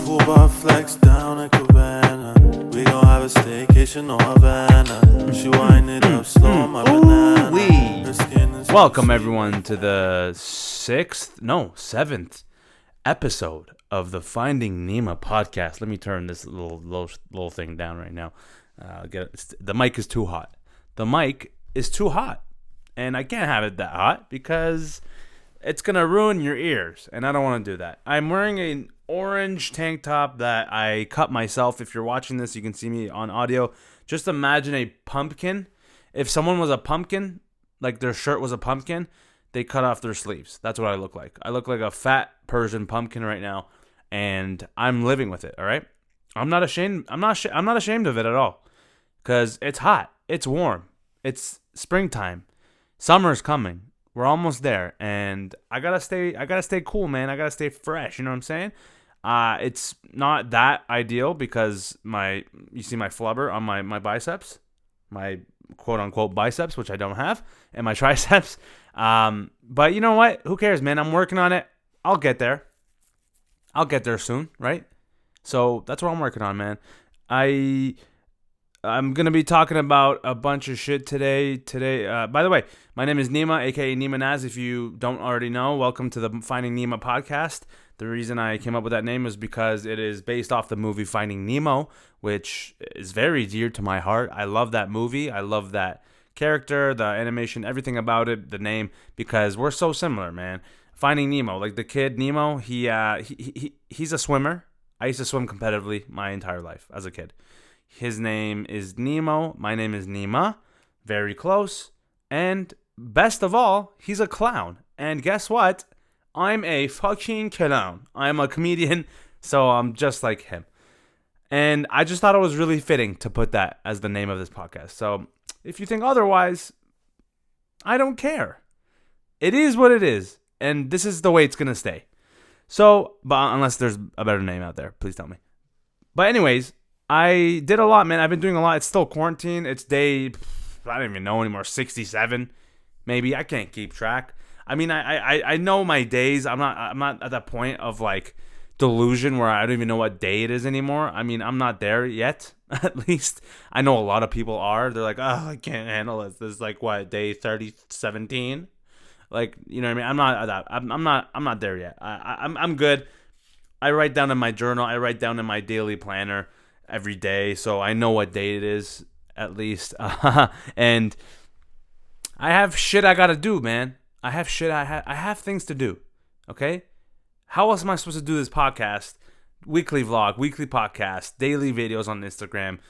Cool bar flex down in Cabana. We gon' have a staycation on Havana. She wind it up slow on my banana. Her skin is Welcome everyone to the seventh episode of the Finding Neema podcast. Let me turn this little thing down right now. The mic is too hot. The mic is too hot, and I can't have it that hot because it's gonna ruin your ears, and I don't want to do that. I'm wearing an orange tank top that I cut myself. If you're watching this, you can see me on audio. Just imagine a pumpkin. If someone was a pumpkin, like their shirt was a pumpkin, they cut off their sleeves. That's what I look like. I look like a fat Persian pumpkin right now, and I'm living with it. All right, I'm not ashamed. I'm not ashamed of it at all, because it's hot. It's warm. It's springtime. Summer's coming. We're almost there, and I gotta stay cool, man. I gotta stay fresh. You know what I'm saying? It's not that ideal because you see my flubber on my biceps, my quote unquote biceps, which I don't have, and my triceps. But you know what? Who cares, man? I'm working on it. I'll get there. I'll get there soon, right? So that's what I'm working on, man. I'm going to be talking about a bunch of shit today. By the way, my name is Neema, aka Neema Naz. If you don't already know, welcome to the Finding Neema podcast. The reason I came up with that name is because it is based off the movie Finding Nemo, which is very dear to my heart. I love that movie. I love that character, the animation, everything about it, the name, because we're so similar, man. Finding Nemo, like the kid Nemo, he's a swimmer. I used to swim competitively my entire life as a kid. His name is Nemo. My name is Neema. Very close. And best of all, he's a clown. And guess what? I'm a fucking clown. I'm a comedian, so I'm just like him. And I just thought it was really fitting to put that as the name of this podcast. So if you think otherwise, I don't care. It is what it is. And this is the way it's going to stay. So, but unless there's a better name out there, please tell me. But anyways, I did a lot, man. I've been doing a lot. It's still quarantine. It's day, I don't even know anymore, 67, maybe. I can't keep track. I mean, I know my days. I'm not at that point of like delusion where I don't even know what day it is anymore. I mean, I'm not there yet. At least I know a lot of people are. They're like, oh, I can't handle it. This is like what, day 17? Like, you know what I mean? I'm not at that. I'm not there yet. I'm good. I write down in my journal. I write down in my daily planner every day, so I know what day it is at least. And I have shit I gotta do, man. I have things to do. Okay, how else am I supposed to do this podcast? Weekly vlog, weekly podcast, daily videos on Instagram,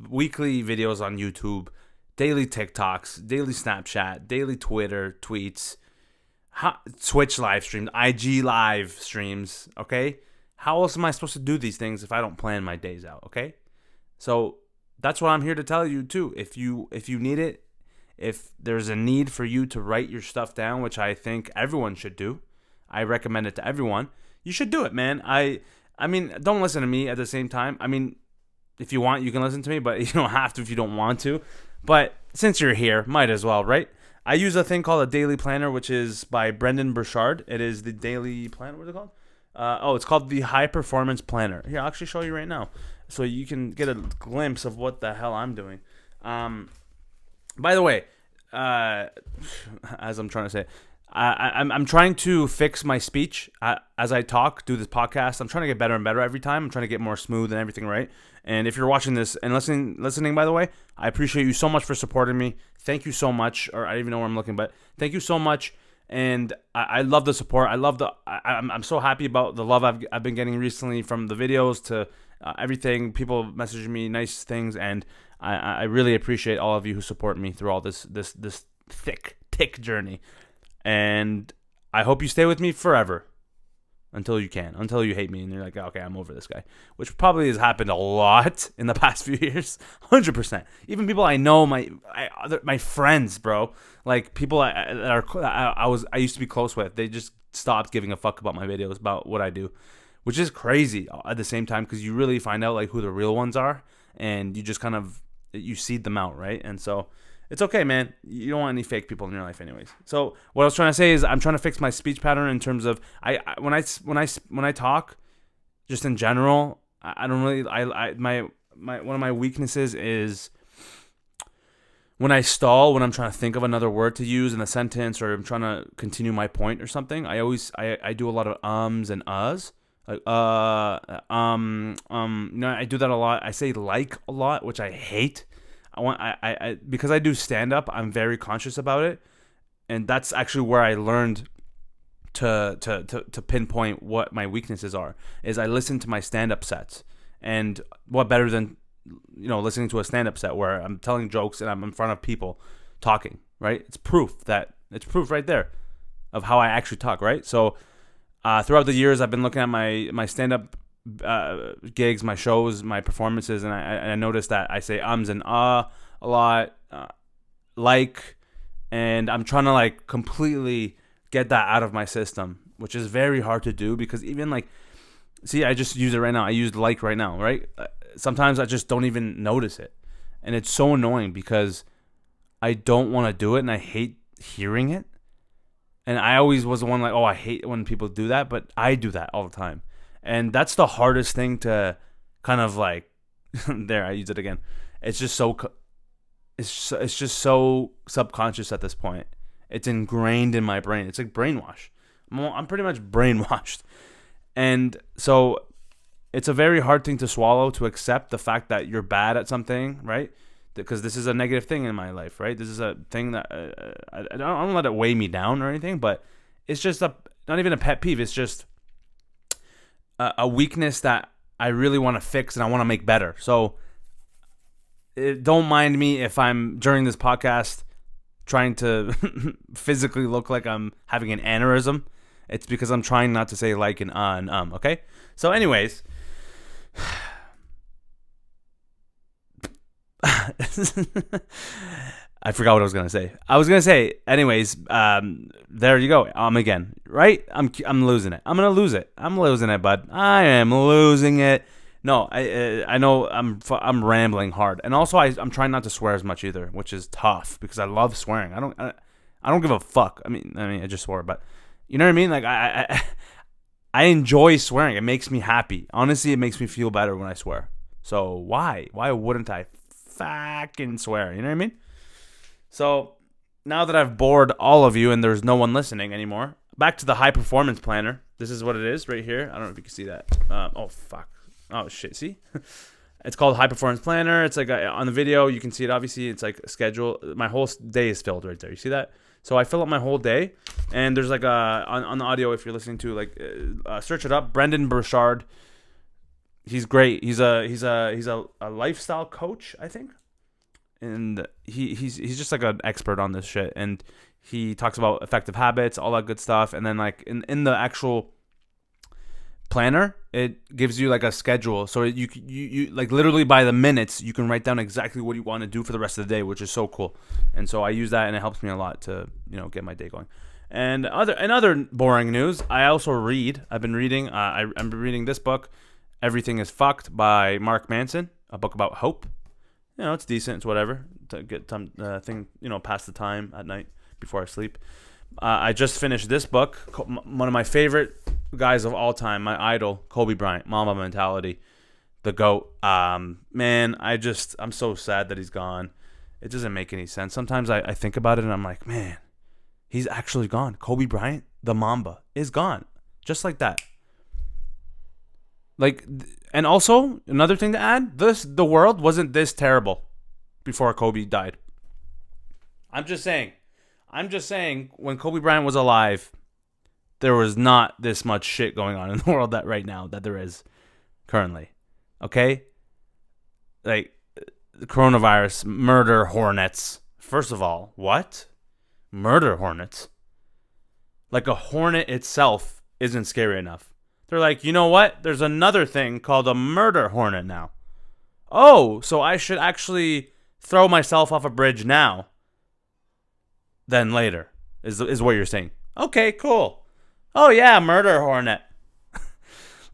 weekly videos on YouTube, daily TikToks, daily Snapchat, daily Twitter tweets, Twitch live streams, IG live streams. Okay. How else am I supposed to do these things if I don't plan my days out, okay? So that's what I'm here to tell you too. If you need it, if there's a need for you to write your stuff down, which I think everyone should do, I recommend it to everyone. You should do it, man. I mean, don't listen to me at the same time. I mean, if you want, you can listen to me, but you don't have to if you don't want to. But since you're here, might as well, right? I use a thing called a daily planner, which is by Brendan Burchard. It is the daily planner. What's it called? It's called the High Performance Planner. Here, I'll actually show you right now, so you can get a glimpse of what the hell I'm doing. By the way, as I'm trying to say, I'm trying to fix my speech as I talk, do this podcast. I'm trying to get better and better every time. I'm trying to get more smooth and everything right. And if you're watching this and listening, by the way, I appreciate you so much for supporting me. Thank you so much. Or I don't even know where I'm looking, but thank you so much. And I love the support. I'm so happy about the love I've been getting recently from the videos to everything. People messaging me nice things, and I really appreciate all of you who support me through all this thick journey. And I hope you stay with me forever until you hate me and you're like, okay, I'm over this guy, which probably has happened a lot in the past few years. 100%. Even people I know, my friends, bro, like people I used to be close with, they just stopped giving a fuck about my videos, about what I do, which is crazy at the same time, because you really find out like who the real ones are, and you just kind of you seed them out, right? And so it's okay, man. You don't want any fake people in your life, anyways. So what I was trying to say is I'm trying to fix my speech pattern in terms of when I talk, just in general, I don't really. My one of my weaknesses is when I stall, when I'm trying to think of another word to use in a sentence, or I'm trying to continue my point or something. I do a lot of ums and uhs. Like I do that a lot. I say like a lot, which I hate. I because I do stand up, I'm very conscious about it, and that's actually where I learned to pinpoint what my weaknesses are. Is I listen to my stand up sets, and what better than listening to a stand up set where I'm telling jokes and I'm in front of people talking, right? It's proof right there of how I actually talk, right? So throughout the years, I've been looking at my stand up gigs, my shows, my performances, and I noticed that I say ums and a lot, and I'm trying to like completely get that out of my system, which is very hard to do because even like, see, I just use it right now. I used like right now, right? Sometimes I just don't even notice it, and it's so annoying because I don't want to do it and I hate hearing it. And I always was the one like, oh, I hate when people do that, but I do that all the time. And that's the hardest thing to kind of like, there, I use it again. It's just so subconscious at this point. It's ingrained in my brain. It's like brainwash. I'm pretty much brainwashed. And so it's a very hard thing to swallow, to accept the fact that you're bad at something, right? Because this is a negative thing in my life, right? This is a thing that I don't let it weigh me down or anything, but it's just not even a pet peeve. It's just a weakness that I really want to fix and I want to make better. So don't mind me if I'm, during this podcast, trying to physically look like I'm having an aneurysm. It's because I'm trying not to say like and okay? So anyways, I forgot what I was gonna say. Anyways, there you go. Again, right? I'm losing it. I'm gonna lose it. I'm losing it, bud. I am losing it. No, I know I'm rambling hard, and also I'm trying not to swear as much either, which is tough because I love swearing. I don't give a fuck. I mean, I just swore, but you know what I mean? Like I enjoy swearing. It makes me happy. Honestly, it makes me feel better when I swear. So why wouldn't I fucking swear? You know what I mean? So now that I've bored all of you and there's no one listening anymore, back to the high performance planner. This is what it is right here. I don't know if you can see that. Oh fuck. Oh shit. See? It's called High Performance Planner. It's like on the video you can see it. Obviously, it's like a schedule. My whole day is filled right there. You see that? So I fill up my whole day, and there's like on the audio, if you're listening to, like search it up. Brendan Burchard. He's great. He's a lifestyle coach, I think, and he's just like an expert on this shit. And he talks about effective habits, all that good stuff. And then like in the actual planner, it gives you like a schedule, so you like literally by the minutes you can write down exactly what you want to do for the rest of the day, which is so cool. And so I use that, and it helps me a lot to get my day going. And other boring news, I also read. I've been reading. I'm reading this book, Everything is Fucked by Mark Manson, a book about hope. It's decent. It's whatever to get pass the time at night before I sleep. I just finished this book. One of my favorite guys of all time, my idol, Kobe Bryant, Mamba Mentality, the GOAT. Man, I'm so sad that he's gone. It doesn't make any sense. Sometimes I think about it and I'm like, man, he's actually gone. Kobe Bryant, the Mamba, is gone. Just like that. Like, and also, another thing to add, the world wasn't this terrible before Kobe died. I'm just saying, when Kobe Bryant was alive, there was not this much shit going on in the world that right now that there is currently. Okay? Like, the coronavirus, murder hornets. First of all, what? Murder hornets? Like, a hornet itself isn't scary enough. They're like, you know what? There's another thing called a murder hornet now. Oh, so I should actually throw myself off a bridge now than later, is what you're saying. Okay, cool. Oh, yeah, murder hornet.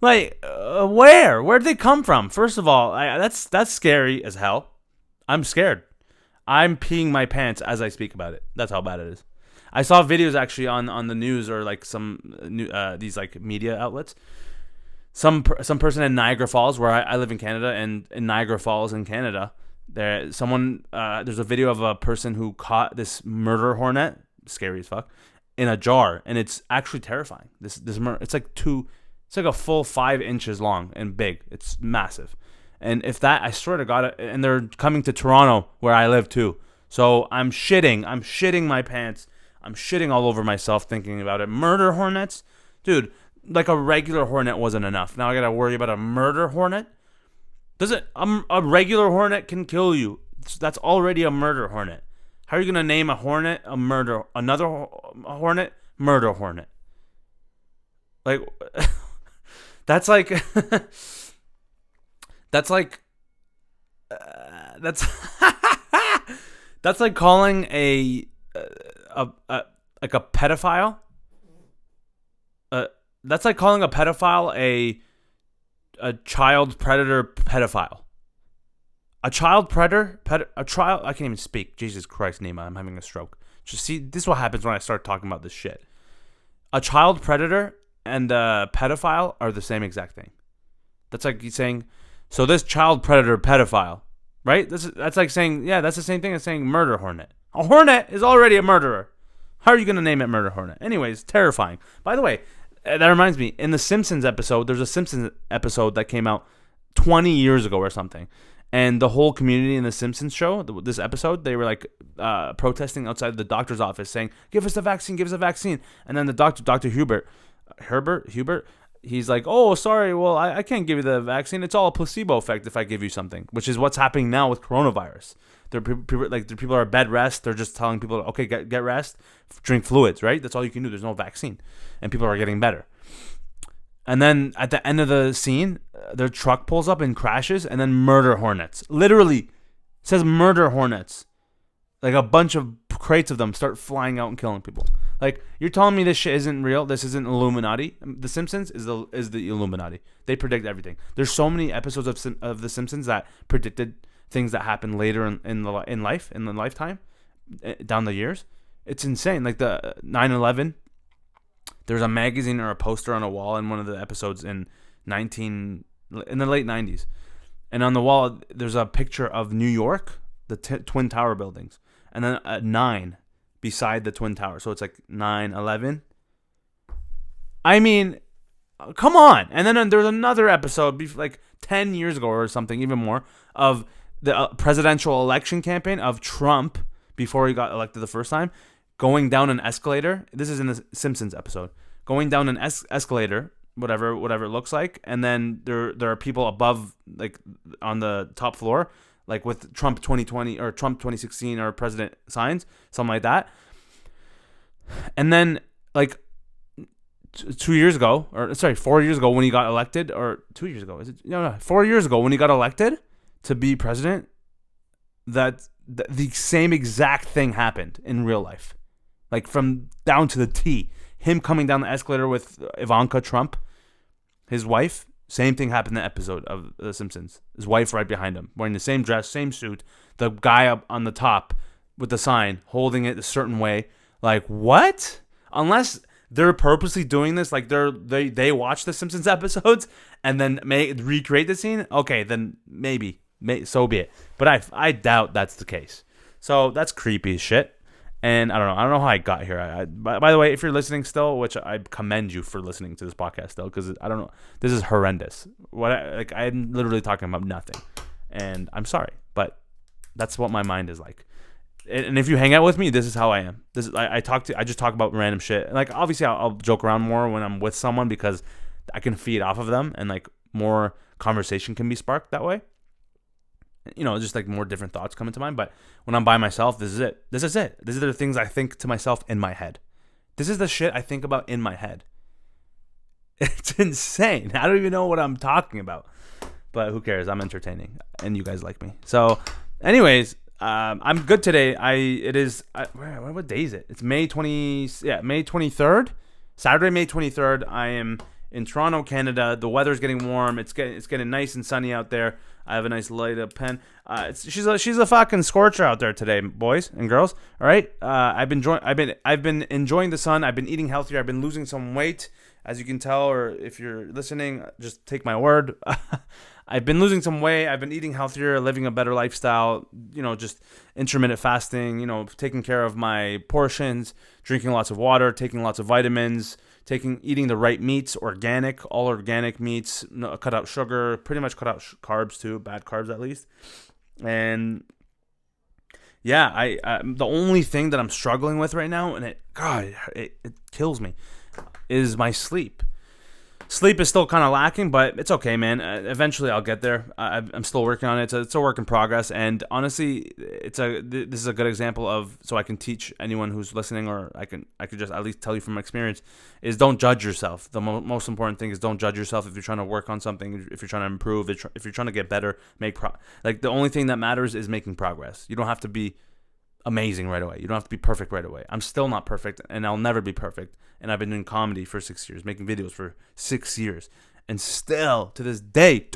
Like, where? Where'd they come from? First of all, that's scary as hell. I'm scared. I'm peeing my pants as I speak about it. That's how bad it is. I saw videos actually on the news or like some these like media outlets some person in Niagara Falls, where I live in Canada, and in Niagara Falls in Canada, there's a video of a person who caught this murder hornet, scary as fuck, in a jar, and it's actually terrifying. It's like a full 5 inches long and big. It's massive. And if that, I swear to God, and they're coming to Toronto where I live too. So I'm shitting my pants. I'm shitting all over myself thinking about it. Murder hornets? Dude, like a regular hornet wasn't enough. Now I gotta worry about a murder hornet? A regular hornet can kill you. That's already a murder hornet. How are you gonna name a hornet another hornet, murder hornet? Like, that's like, that's like calling a pedophile. That's like calling a pedophile a child predator pedophile. A child predator, I can't even speak. Jesus Christ, Neema, I'm having a stroke. Just see, this is what happens when I start talking about this shit. A child predator and a pedophile are the same exact thing. That's like saying, so this child predator pedophile, right? That's like saying, yeah, that's the same thing as saying murder hornet. A hornet is already a murderer. How are you going to name it murder hornet? Anyways, terrifying. By the way, that reminds me, in the Simpsons episode, there's a Simpsons episode that came out 20 years ago or something. And the whole community in the Simpsons show, this episode, they were like protesting outside the doctor's office saying, give us the vaccine, give us the vaccine. And then the Dr. Hubert, he's like, oh, sorry, well, I can't give you the vaccine. It's all a placebo effect if I give you something, which is what's happening now with coronavirus. People are at bed rest. They're just telling people, okay, get rest, drink fluids, right? That's all you can do. There's no vaccine. And people are getting better. And then at the end of the scene, their truck pulls up and crashes, and then murder hornets. Literally, says murder hornets. Like a bunch of crates of them start flying out and killing people. Like, you're telling me this shit isn't real? This isn't Illuminati? The Simpsons is the Illuminati. They predict everything. There's so many episodes of The Simpsons that predicted things that happen later in the lifetime, down the years. It's insane. Like the 9/11. There's a magazine or a poster on a wall in one of the episodes in the late 90s. And on the wall, there's a picture of New York, the Twin Tower buildings, and then a 9 beside the Twin Tower. So it's like 9/11. I mean, come on. And then there's another episode, like 10 years ago or something, even more, of the presidential election campaign of Trump before he got elected the first time, going down an escalator. This is in the Simpsons episode. Going down an escalator, whatever it looks like, and then there are people above, like on the top floor, like with Trump 2020 or Trump 2016 or president signs, something like that. And then like 4 years ago when he got elected, or 2 years ago, 4 years ago when he got elected to be president, that the same exact thing happened in real life. Like from down to the T. Him coming down the escalator with Ivanka Trump, his wife. Same thing happened in the episode of The Simpsons. His wife right behind him, wearing the same dress, same suit. The guy up on the top with the sign, holding it a certain way. Like, what? Unless they're purposely doing this, like they watch The Simpsons episodes and then recreate the scene. Okay, then maybe so be it. But I doubt that's the case. So that's creepy as shit. And I don't know how I got here. By the way, if you're listening still, which I commend you for listening to this podcast still, because I don't know, this is horrendous. I'm literally talking about nothing, and I'm sorry, but that's what my mind is like. And if you hang out with me, this is how I am. I just talk about random shit. Like obviously, I'll joke around more when I'm with someone because I can feed off of them, and like more conversation can be sparked that way. Just like more different thoughts come into mind. But when I'm by myself, this is it. These are the things I think to myself in my head. This is the shit I think about in my head. It's insane. I don't even know what I'm talking about. But who cares? I'm entertaining. And you guys like me. So, anyways, I'm good today. What day is it? It's May 23rd. Saturday, May 23rd. I am in Toronto, Canada. The weather's getting warm. It's getting nice and sunny out there. I have a nice light up pen. She's a fucking scorcher out there today, boys and girls. All right. I've been enjoying the sun. I've been eating healthier. I've been losing some weight. As you can tell, or if you're listening, just take my word. I've been losing some weight. I've been eating healthier, living a better lifestyle, just intermittent fasting, taking care of my portions, drinking lots of water, taking lots of vitamins, eating the right meats, all organic meats, cut out sugar, pretty much cut out carbs too, bad carbs at least. And yeah, I the only thing that I'm struggling with right now, and it kills me, is my sleep. Sleep is still kind of lacking, but it's okay, man. Eventually, I'll get there. I'm still working on it. It's a work in progress, and honestly, this is a good example of, so I can teach anyone who's listening, or I could just at least tell you from experience, is don't judge yourself. The most important thing is don't judge yourself if you're trying to work on something, if you're trying to improve, if you're trying to get better, the only thing that matters is making progress. You don't have to be amazing right away. You don't have to be perfect right away. I'm still not perfect, and I'll never be perfect. And I've been doing comedy for 6 years, making videos for 6 years, and still to this day,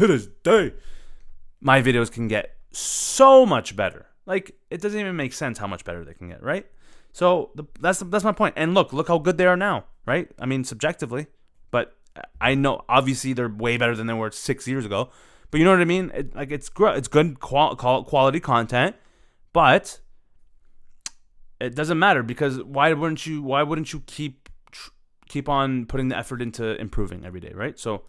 my videos can get so much better. Like, it doesn't even make sense how much better they can get, right? So that's my point. And look how good they are now, right? I mean, subjectively, but I know obviously they're way better than they were 6 years ago. But you know what I mean? It's good quality content, but it doesn't matter, because why wouldn't you keep on putting the effort into improving every day, right? So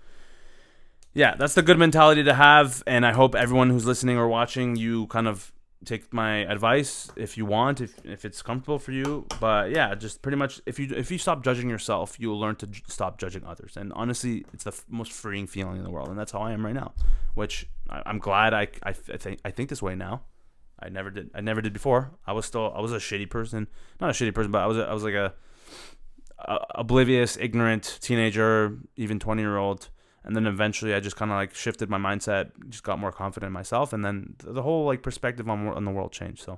yeah, that's the good mentality to have, and I hope everyone who's listening or watching, you kind of take my advice if you want, if it's comfortable for you. But yeah, just pretty much, if you stop judging yourself, you'll learn to stop judging others. And honestly, it's the most freeing feeling in the world, and that's how I am right now, which I'm glad I think this way now. I never did before. I was a shitty person. Not a shitty person, but I was like a oblivious, ignorant teenager, even 20-year-old. And then eventually I just kind of like shifted my mindset, just got more confident in myself, and then the whole like perspective on the world changed. So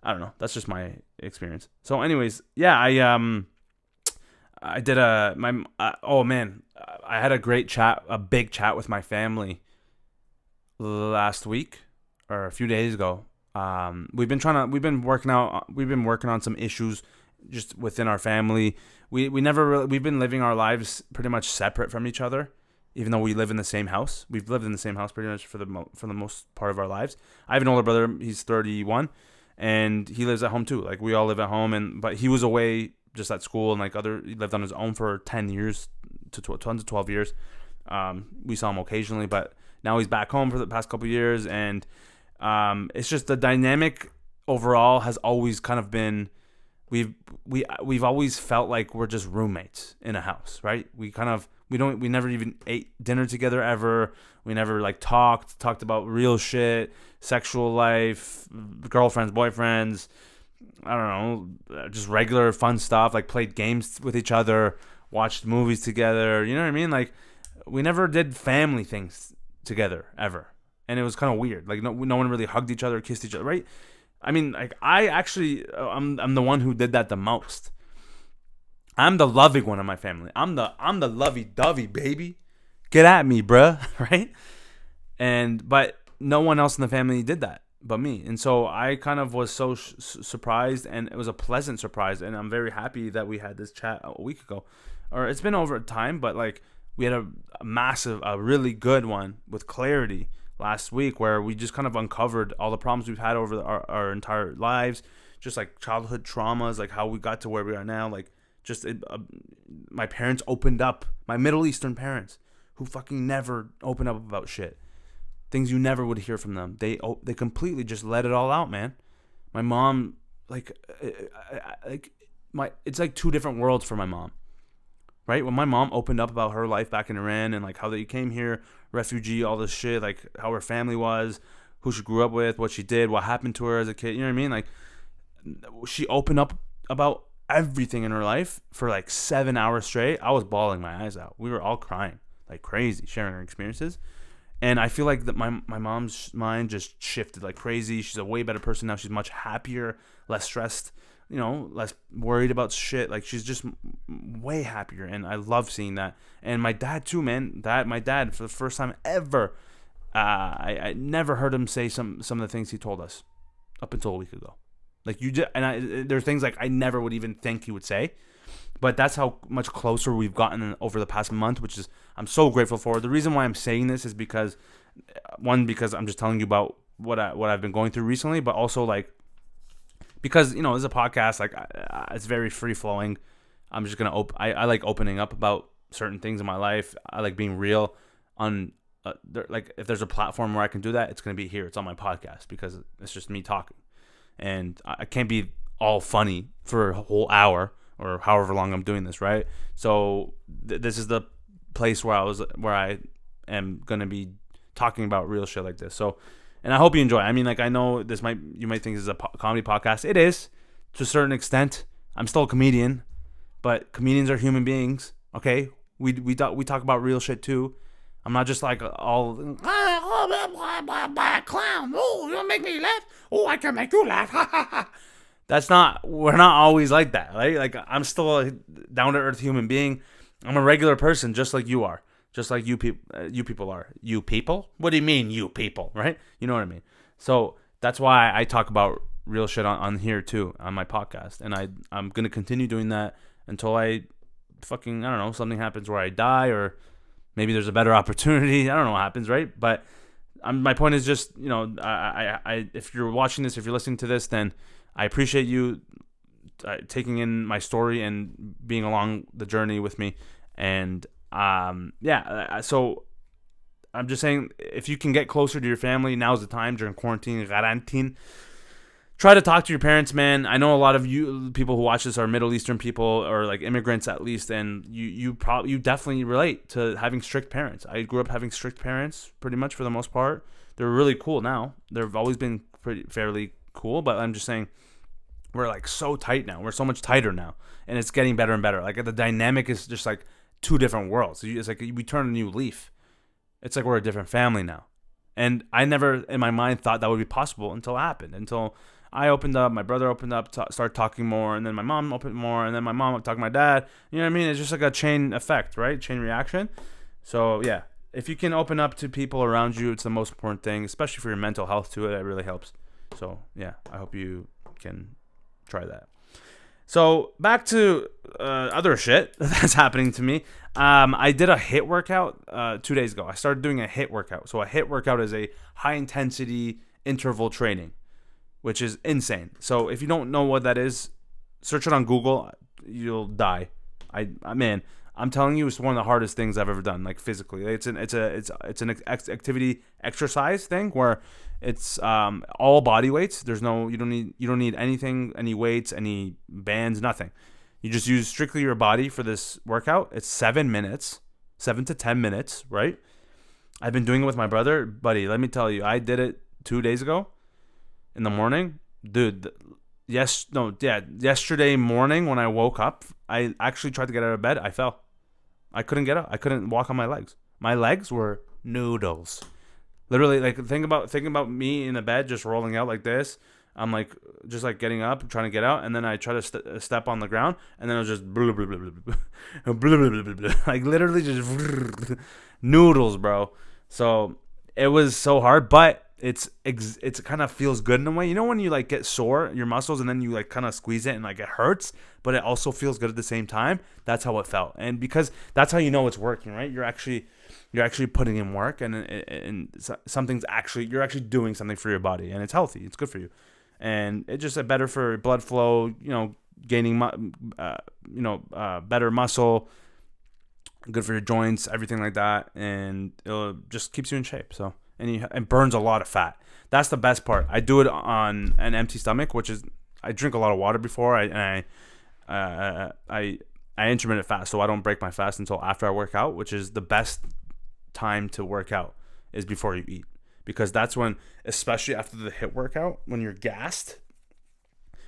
I don't know. That's just my experience. So anyways, yeah, I did I had a big chat with my family last week, or a few days ago. We've been working on some issues just within our family. We've been living our lives pretty much separate from each other, even though we live in the same house. We've lived in the same house pretty much for the most part of our lives. I have an older brother. He's 31, and he lives at home too. Like, we all live at home, but he was away just at school, and he lived on his own for 10 years to 12 years. We saw him occasionally, but now he's back home for the past couple of years, and it's just the dynamic overall has always kind of been, we've always felt like we're just roommates in a house, right? We never even ate dinner together ever. We never like talked about real shit, sexual life, girlfriends, boyfriends, I don't know, just regular fun stuff, like played games with each other, watched movies together, you know what I mean? Like, we never did family things together ever. And it was kind of weird. Like, no one really hugged each other, kissed each other, right? I mean, like, I'm the one who did that the most. I'm the loving one of my family. I'm the lovey-dovey, baby. Get at me, bruh, right? But no one else in the family did that but me. And so I kind of was so surprised, and it was a pleasant surprise. And I'm very happy that we had this chat a week ago. Or it's been over time, but like, we had a really good one with clarity last week, where we just kind of uncovered all the problems we've had over our entire lives, just like childhood traumas, like how we got to where we are now. Like, just my parents opened up, my Middle Eastern parents, who fucking never open up about shit, things you never would hear from them. They completely just let it all out, man. My mom, it's like two different worlds for my mom. Right? When my mom opened up about her life back in Iran, and like how they came here, refugee, all this shit, like how her family was, who she grew up with, what she did, what happened to her as a kid, you know what I mean? Like, she opened up about everything in her life for like 7 hours straight. I was bawling my eyes out. We were all crying like crazy, sharing our experiences. And I feel like that my mom's mind just shifted like crazy. She's a way better person now. She's much happier, less stressed, less worried about shit. Like, she's just way happier, and I love seeing that. And my dad too, man. My dad, for the first time ever, I never heard him say some of the things he told us up until a week ago. Like, there are things like I never would even think he would say. But that's how much closer we've gotten over the past month, which is I'm so grateful for. The reason why I'm saying this is because because I'm just telling you about what I've been going through recently, but also like because this is a podcast, like it's very free flowing. I'm just gonna I like opening up about certain things in my life. I like being real on like if there's a platform where I can do that, it's gonna be here. It's on my podcast because it's just me talking, and I can't be all funny for a whole hour or however long I'm doing this, right? So this is the place where I am gonna be talking about real shit like this. So, and I hope you enjoy. I mean, like I know you might think this is a comedy podcast. It is to a certain extent. I'm still a comedian, but comedians are human beings. Okay, we talk about real shit too. I'm not just like all clown. Oh, you make me laugh. Oh, I can make you laugh. We're not always like that, right? Like I'm still a down to earth human being. I'm a regular person, just like you are, just like you people are. You people? What do you mean, you people? Right? You know what I mean. So that's why I talk about real shit on here too on my podcast, and I'm gonna continue doing that until I don't know, something happens where I die, or maybe there's a better opportunity. I don't know what happens, right? But my point is just I if you're watching this, if you're listening to this, then I appreciate you taking in my story and being along the journey with me. And so I'm just saying, if you can get closer to your family, now's the time during quarantine. Try to talk to your parents, man. I know a lot of you people who watch this are Middle Eastern people or like immigrants at least, and you definitely relate to having strict parents. I grew up having strict parents pretty much for the most part. They're really cool now. They've always been fairly cool, but I'm just saying we're like so tight now. We're so much tighter now, and it's getting better and better. Like the dynamic is just like two different worlds. It's like we turn a new leaf. It's like we're a different family now, and I never in my mind thought that would be possible until it happened. Until I opened up, my brother opened up, started talking more, and then my mom opened more, and then my mom talked to my dad. You know what I mean? It's just like a chain effect, right? Chain reaction. So yeah, if you can open up to people around you, it's the most important thing, especially for your mental health too. It really helps. So yeah, I hope you can try that. So back to other shit that's happening to me. I did a HIIT workout 2 days ago. I started doing a HIIT workout. So a HIIT workout is a high intensity interval training, which is insane. So if you don't know what that is, search it on Google. You'll die. I'm telling you, it's one of the hardest things I've ever done, like physically. It's an activity exercise thing where it's all body weights. You don't need anything, any weights, any bands, nothing. You just use strictly your body for this workout. It's 7 to 10 minutes, right? I've been doing it with my brother, buddy. Let me tell you, I did it 2 days ago in the morning, dude. Yesterday morning when I woke up, I actually tried to get out of bed. I fell. I couldn't get up. I couldn't walk on my legs. My legs were noodles. Literally, like think about me in the bed just rolling out like this. I'm like just like getting up, trying to get out, and then I try to step on the ground, and then it was just blah, blah, blah, blah, blah, blah, blah, blah, blah, like literally just noodles, bro. So it was so hard, but it's kind of feels good in a way. You know when you like get sore your muscles and then you like kind of squeeze it and like it hurts, but it also feels good at the same time. That's how it felt, and because that's how you know it's working, right? You're actually putting in work, and you're actually doing something for your body, and it's healthy. It's good for you, and it's just better for blood flow. Gaining better muscle, good for your joints, everything like that, and it just keeps you in shape. So. And it burns a lot of fat. That's the best part. I do it on an empty stomach, which is I drink a lot of water before. I intermittent fast, so I don't break my fast until after I work out, which is the best time to work out is before you eat, because that's when, especially after the HIIT workout, when you're gassed.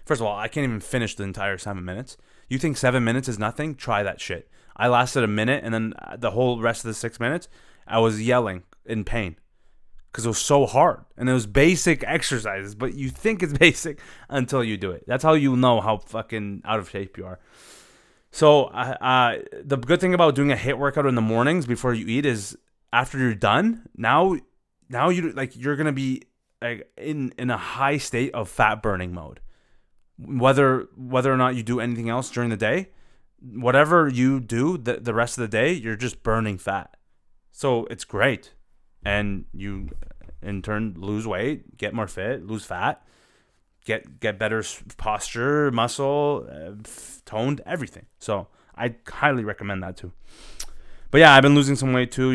First of all, I can't even finish the entire 7 minutes. You think 7 minutes is nothing? Try that shit. I lasted a minute, and then the whole rest of the 6 minutes, I was yelling in pain. Because it was so hard, and it was basic exercises, but you think it's basic until you do it. That's how you know how fucking out of shape you are. So the good thing about doing a HIIT workout in the mornings before you eat is after you're done, now you're gonna be like in a high state of fat burning mode. Whether or not you do anything else during the day, whatever you do the rest of the day, you're just burning fat. So it's great. And you, in turn, lose weight, get more fit, lose fat, get better posture, muscle, toned, everything. So I highly recommend that too. But yeah, I've been losing some weight too.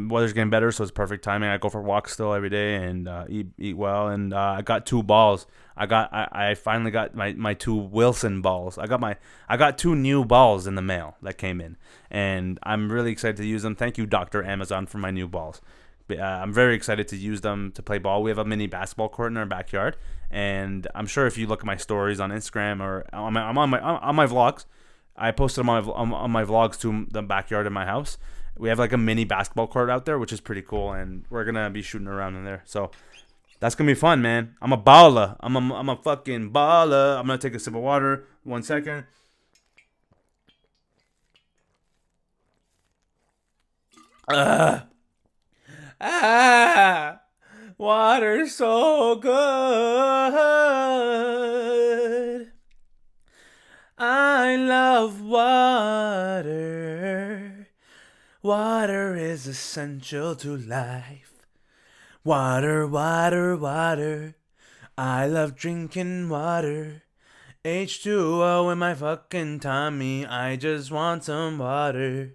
Weather's getting better, so it's perfect timing. I go for walks still every day and eat well. And I got 2 balls. I finally got my 2 Wilson balls. I got 2 new balls in the mail that came in, and I'm really excited to use them. Thank you, Dr. Amazon, for my new balls. I'm very excited to use them to play ball. We have a mini basketball court in our backyard, and I'm sure if you look at my stories on Instagram or I'm on my vlogs. I posted them on my vlogs to the backyard in my house. We have like a mini basketball court out there, which is pretty cool, and we're gonna be shooting around in there. So that's gonna be fun, man. I'm a baller. I'm a fucking baller. I'm gonna take a sip of water. 1 second. Water's so good. I love water. Water is essential to life. Water, water, water. I love drinking water. H2O in my fucking tummy. I just want some water.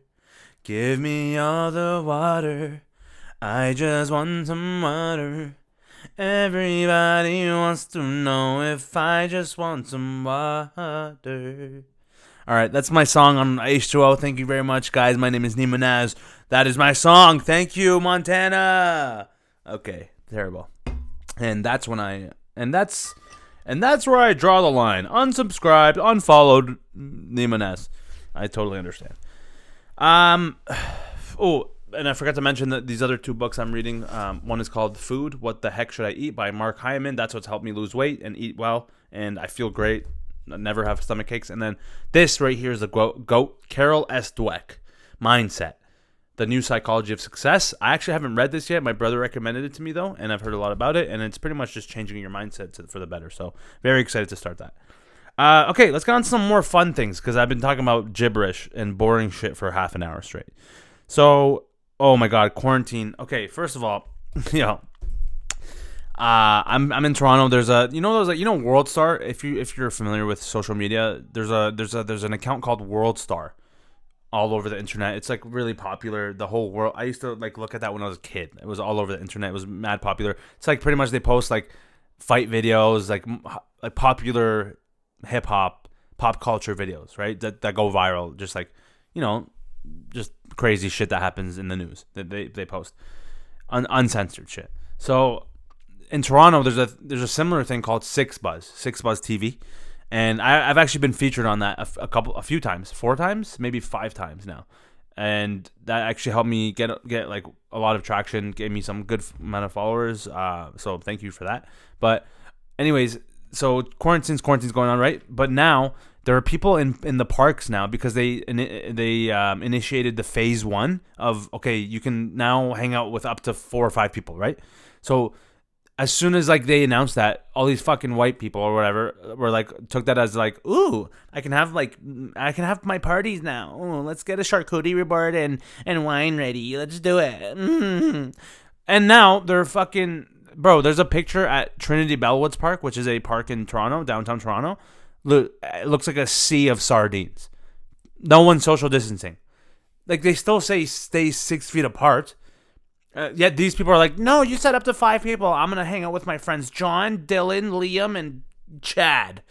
Give me all the water. I just want some water. Everybody wants to know if I just want some water. Alright, that's my song on H2O. Thank you very much, guys. My name is Neema Naz. That is my song. Thank you, Montana. Okay, terrible. And that's when that's where I draw the line. Unsubscribed, unfollowed, Neema Naz. I totally understand. And I forgot to mention that these other 2 books I'm reading. One is called Food, What the Heck Should I Eat by Mark Hyman. That's what's helped me lose weight and eat well. And I feel great. I never have stomach aches. And then this right here is the GOAT, Carol S. Dweck, Mindset, The New Psychology of Success. I actually haven't read this yet. My brother recommended it to me, though, and I've heard a lot about it. And it's pretty much just changing your mindset for the better. So very excited to start that. Okay, let's get on to some more fun things, because I've been talking about gibberish and boring shit for half an hour straight. So... oh my God, quarantine. Okay, first of all, I'm in Toronto. There's World Star. If you're familiar with social media, there's an account called World Star all over the internet. It's like really popular. The whole world. I used to like look at that when I was a kid. It was all over the internet. It was mad popular. It's like pretty much they post like fight videos, like popular hip hop, pop culture videos, right? That go viral. Just like just crazy shit that happens in the news that they post, uncensored shit. So in Toronto, there's a similar thing called Six Buzz TV, and I've actually been featured on that a few times, 4 times, maybe 5 times now, and that actually helped me get like a lot of traction, gave me some good amount of followers. So thank you for that. But anyways, so quarantine's going on, right? But now there are people in the parks now because they initiated the phase 1 of, okay, you can now hang out with up to 4 or 5 people, right? So as soon as like they announced that, all these fucking white people or whatever were like, took that as like, ooh, I can have my parties now. Ooh, let's get a charcuterie board and wine ready. Let's do it. Mm-hmm. And now they're fucking, bro, there's a picture at Trinity Bellwoods Park, which is a park in Toronto, downtown Toronto. Look, it looks like a sea of sardines. No one's social distancing. Like, they still say stay 6 feet apart. Yet these people are like, no, you said up to 5 people. I'm going to hang out with my friends John, Dylan, Liam, and Chad.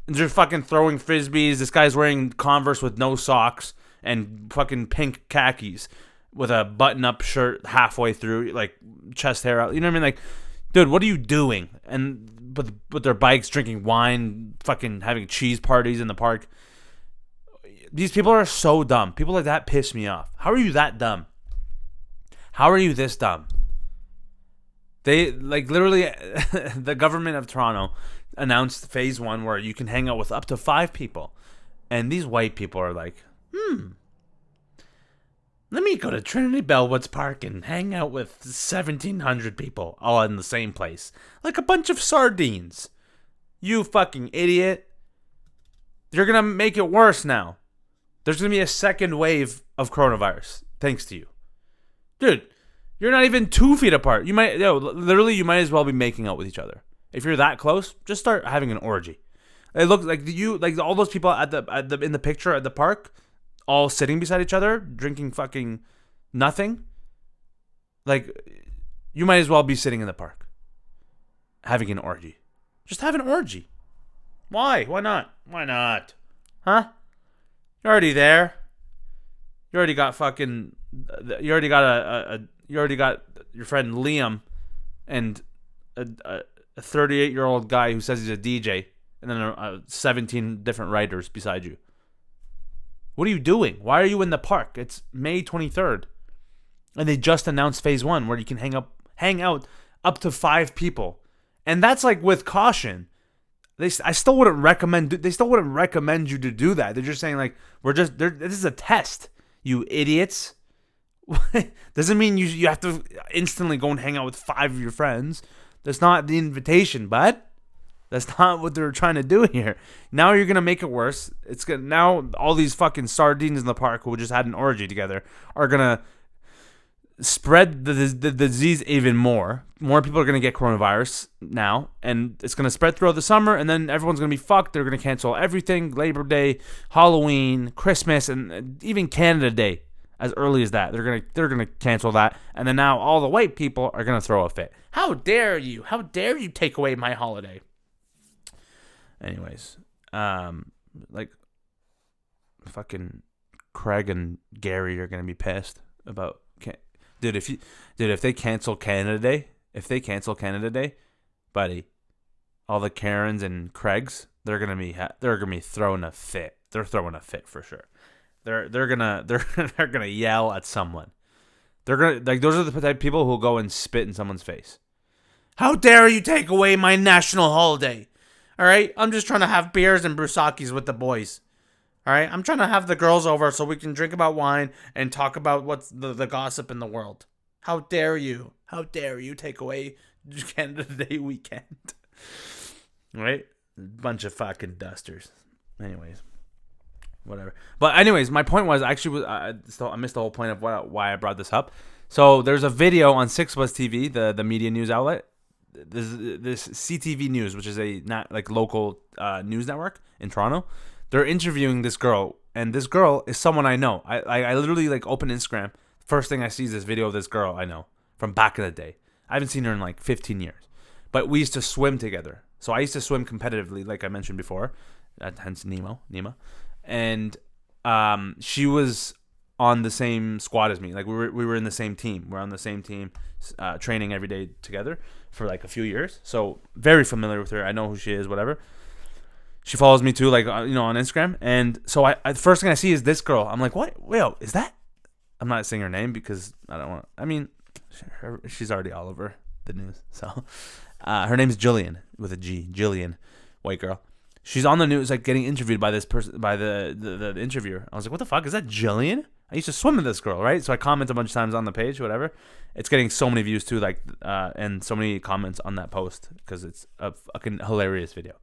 And they're fucking throwing frisbees. This guy's wearing Converse with no socks and fucking pink khakis with a button-up shirt halfway through, like, chest hair out. You know what I mean? Like, dude, what are you doing? And with their bikes, drinking wine, fucking having cheese parties in the park. These people are so dumb. People like that piss me off. How are you that dumb? How are you this dumb? They, like, literally, the government of Toronto announced phase 1 where you can hang out with up to 5 people. And these white people are like, let me go to Trinity Bellwoods Park and hang out with 1,700 people all in the same place. Like a bunch of sardines. You fucking idiot. You're going to make it worse now. There's going to be a second wave of coronavirus thanks to you. Dude, you're not even 2 feet apart. You might as well be making out with each other. If you're that close, just start having an orgy. It looks like all those people in the picture at the park, all sitting beside each other, drinking fucking nothing. Like, you might as well be sitting in the park, having an orgy. Just have an orgy. Why? Why not? Why not? Huh? You're already there. You already got your friend Liam and a 38-year-old guy who says he's a DJ, and then 17 different writers beside you. What are you doing? Why are you in the park? It's May 23rd. And they just announced phase 1 where you can hang out up to 5 people. And that's like with caution. They still wouldn't recommend you to do that. They're just saying like this is a test, you idiots. Doesn't mean you have to instantly go and hang out with 5 of your friends. That's not the invitation, bud. That's not what they're trying to do here. Now you're gonna make it worse. Now all these fucking sardines in the park who just had an orgy together are gonna spread the disease even more. More people are gonna get coronavirus now, and it's gonna spread throughout the summer. And then everyone's gonna be fucked. They're gonna cancel everything: Labor Day, Halloween, Christmas, and even Canada Day. As early as that, they're gonna cancel that, and then now all the white people are gonna throw a fit. How dare you? How dare you take away my holiday? Anyways, like fucking Craig and Gary are gonna be pissed about, if they cancel Canada Day, buddy, all the Karens and Craigs, they're gonna be throwing a fit. They're throwing a fit for sure. They're gonna yell at someone. They're gonna, like, those are the type of people who'll go and spit in someone's face. How dare you take away my national holiday? All right, I'm just trying to have beers and brewskis with the boys. All right, I'm trying to have the girls over so we can drink about wine and talk about what's the gossip in the world. How dare you? How dare you take away Canada Day weekend? Right? Bunch of fucking dusters. Anyways. Whatever. But anyways, my point was I missed the whole point of why I brought this up. So there's a video on 6 Buzz TV, the media news outlet. This CTV News, which is a not like local news network in Toronto. They're interviewing this girl, and this girl is someone I know. I literally like open Instagram. First thing I see is this video of this girl I know from back in the day. I haven't seen her in like 15 years, but we used to swim together. So I used to swim competitively, like I mentioned before. Hence Neema. And she was on the same squad as me. Like we were in the same team. We're on the same team, training every day together for like a few years. So very familiar with her. I know who she is. Whatever. She follows me too, like on Instagram. And so I the first thing I see is this girl. I'm like, what? Wait, is that? I'm not saying her name because I don't want. I mean, she's already all over the news. So her name's Jillian with a G. Jillian, white girl. She's on the news, like getting interviewed by this person, by the interviewer. I was like, "What the fuck is that, Jillian?" I used to swim with this girl, right? So I comment a bunch of times on the page, whatever. It's getting so many views too, like, and so many comments on that post because it's a fucking hilarious video.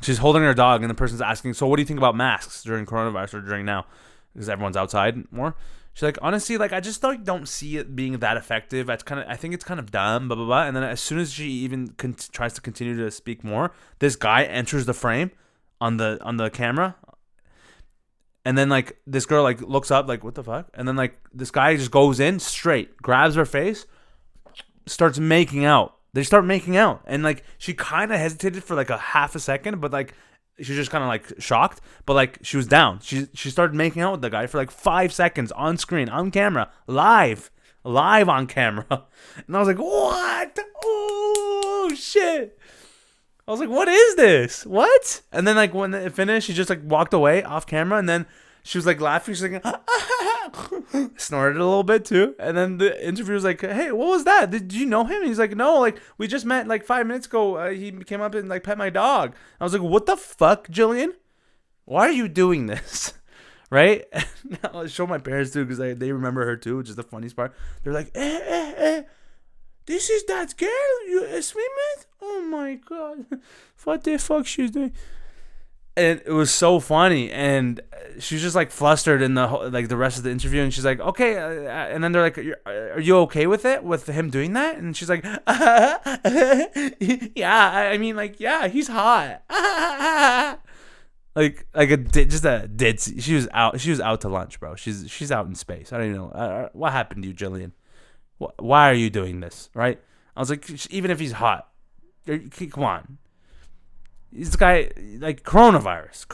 She's holding her dog, and the person's asking, "So what do you think about masks during coronavirus or during now?" Because everyone's outside more. She's like, honestly, like I just don't see it being that effective. I think it's kind of dumb, blah blah blah. And then as soon as she even tries to continue to speak more, this guy enters the frame on the camera, and then like this girl like looks up like what the fuck, and then like this guy just goes in straight, grabs her face, starts making out. They start making out, and like she kind of hesitated for like a half a second, but like. She was just kind of like shocked, but like she was down. She started making out with the guy for like 5 seconds on screen, on camera, live on camera. And I was like, what? Oh, shit. I was like, what is this? What? And then like when it finished, she just like walked away off camera, and then she was like laughing. She's like, snorted a little bit too. And then the interviewer was like, hey, what was that? Did you know him? And he's like, no, like we just met like 5 minutes ago. He came up and like pet my dog. I was like, what the fuck, Jillian? Why are you doing this? Right? I'll show my parents too because they remember her too, which is the funniest part. They're like, this is that girl you swim with? Oh my god. What the fuck she's doing? And it was so funny, and she was just like flustered in the rest of the interview, and she's like, "Okay," and then they're like, "Are you okay with it, with him doing that?" And she's like, "Yeah, I mean, like, yeah, he's hot." Like just a ditzy. She was out to lunch, bro. She's out in space. I don't even know what happened to you, Jillian. Why are you doing this, right? I was like, even if he's hot, come on. This guy, like, coronavirus.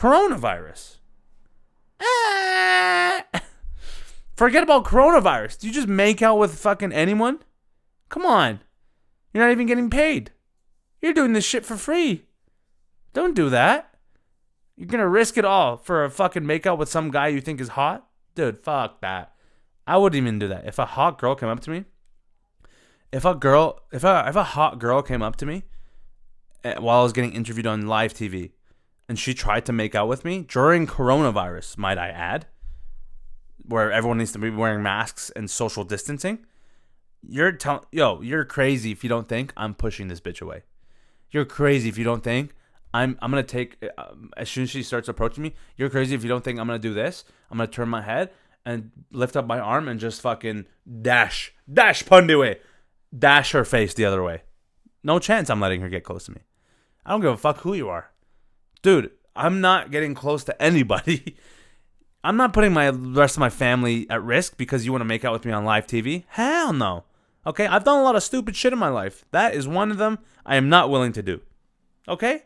Forget about coronavirus. Do you just make out with fucking anyone? Come on. You're not even getting paid. You're doing this shit for free. Don't do that. You're going to risk it all for a fucking makeout with some guy you think is hot? Dude, fuck that. I wouldn't even do that. If a hot girl came up to me, if a hot girl came up to me while I was getting interviewed on live TV, and she tried to make out with me during coronavirus, might I add, where everyone needs to be wearing masks and social distancing, you're crazy if you don't think I'm pushing this bitch away. You're crazy if you don't think I'm gonna take, as soon as she starts approaching me, you're crazy if you don't think I'm gonna do this. I'm gonna turn my head and lift up my arm and just fucking dash Pundiwe, dash her face the other way. No chance I'm letting her get close to me. I don't give a fuck who you are. Dude, I'm not getting close to anybody. I'm not putting the rest of my family at risk because you want to make out with me on live TV. Hell no. Okay, I've done a lot of stupid shit in my life. That is one of them I am not willing to do. Okay?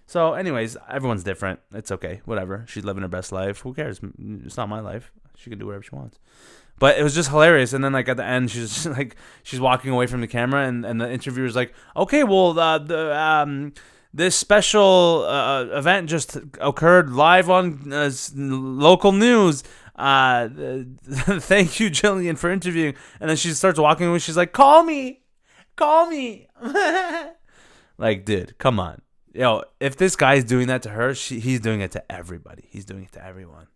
So anyways, everyone's different. It's okay. Whatever. She's living her best life. Who cares? It's not my life. She can do whatever she wants. But it was just hilarious. And then, like, at the end, she's walking away from the camera, and the interviewer's like, okay, well, this special event just occurred live on local news. Thank you, Jillian, for interviewing. And then she starts walking away. She's like, call me. Like, dude, come on. Yo, if this guy's doing that to her, he's doing it to everybody. He's doing it to everyone.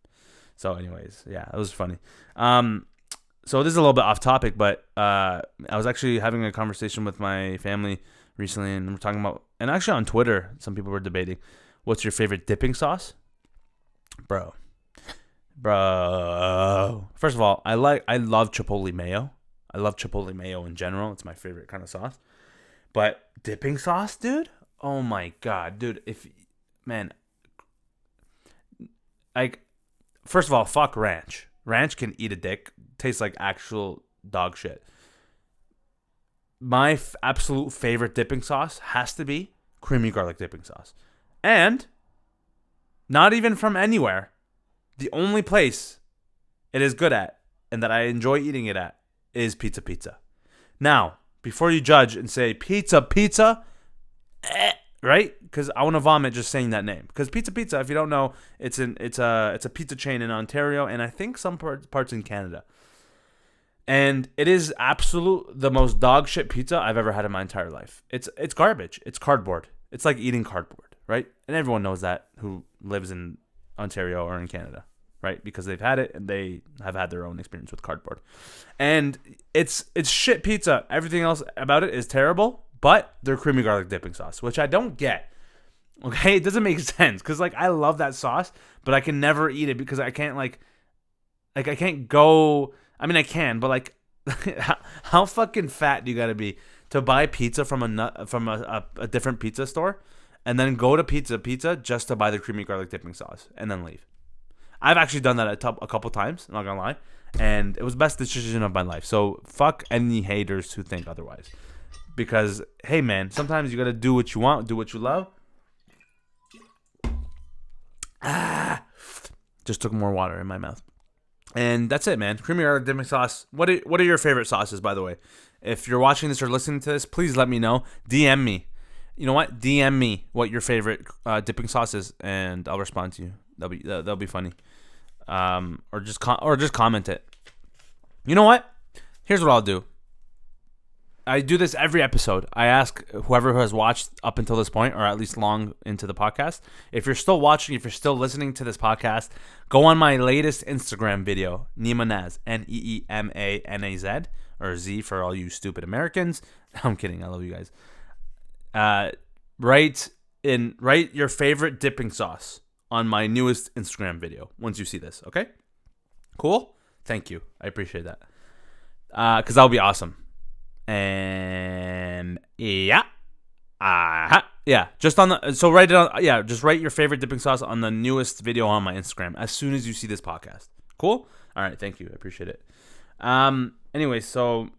So anyways, yeah, it was funny. So this is a little bit off topic, but I was actually having a conversation with my family recently, and we're talking about, and actually on Twitter, some people were debating, what's your favorite dipping sauce? Bro. First of all, I love Chipotle mayo. I love Chipotle mayo in general. It's my favorite kind of sauce. But dipping sauce, dude? Oh my God, dude. Like, first of all, fuck ranch. Ranch can eat a dick. Tastes like actual dog shit. My absolute favorite dipping sauce has to be creamy garlic dipping sauce. And not even from anywhere. The only place it is good at and that I enjoy eating it at is Pizza Pizza. Now, before you judge and say Pizza, right? Because I want to vomit just saying that name. Because Pizza Pizza, if you don't know, it's a pizza chain in Ontario and I think some parts in Canada. And it is the most dog shit pizza I've ever had in my entire life. It's garbage. It's cardboard. It's like eating cardboard, right? And everyone knows that who lives in Ontario or in Canada, right? Because they've had it and they have had their own experience with cardboard. And it's shit pizza. Everything else about it is terrible, but they're creamy garlic dipping sauce, which I don't get. Okay? It doesn't make sense because, like, I love that sauce, but I can never eat it because I can't, like I can't go... I mean, I can, but, like, how fucking fat do you gotta be to buy pizza from a different pizza store and then go to Pizza just to buy the creamy garlic dipping sauce and then leave? I've actually done that a couple times, I'm not gonna lie, and it was the best decision of my life. So fuck any haters who think otherwise, because hey man, sometimes you gotta do what you want, do what you love. Just took more water in my mouth. And that's it, man. Creamy garlic dipping sauce. What are your favorite sauces, by the way? If you're watching this or listening to this, please let me know. DM me. You know what? DM me what your favorite dipping sauce is, and I'll respond to you. That'll be funny. Or just comment it. You know what? Here's what I'll do. I do this every episode. I ask whoever has watched up until this point, or at least long into the podcast, if you're still watching, if you're still listening to this podcast, go on my latest Instagram video, Neema Naz, Neemanaz, or Z for all you stupid Americans. I'm kidding. I love you guys. Write your favorite dipping sauce on my newest Instagram video once you see this. Okay, cool. Thank you. I appreciate that. Because that'll be awesome. And yeah. Yeah, just on the write it on. Yeah, just write your favorite dipping sauce on the newest video on my Instagram as soon as you see this podcast. Cool. All right, thank you. I appreciate it. Anyway, so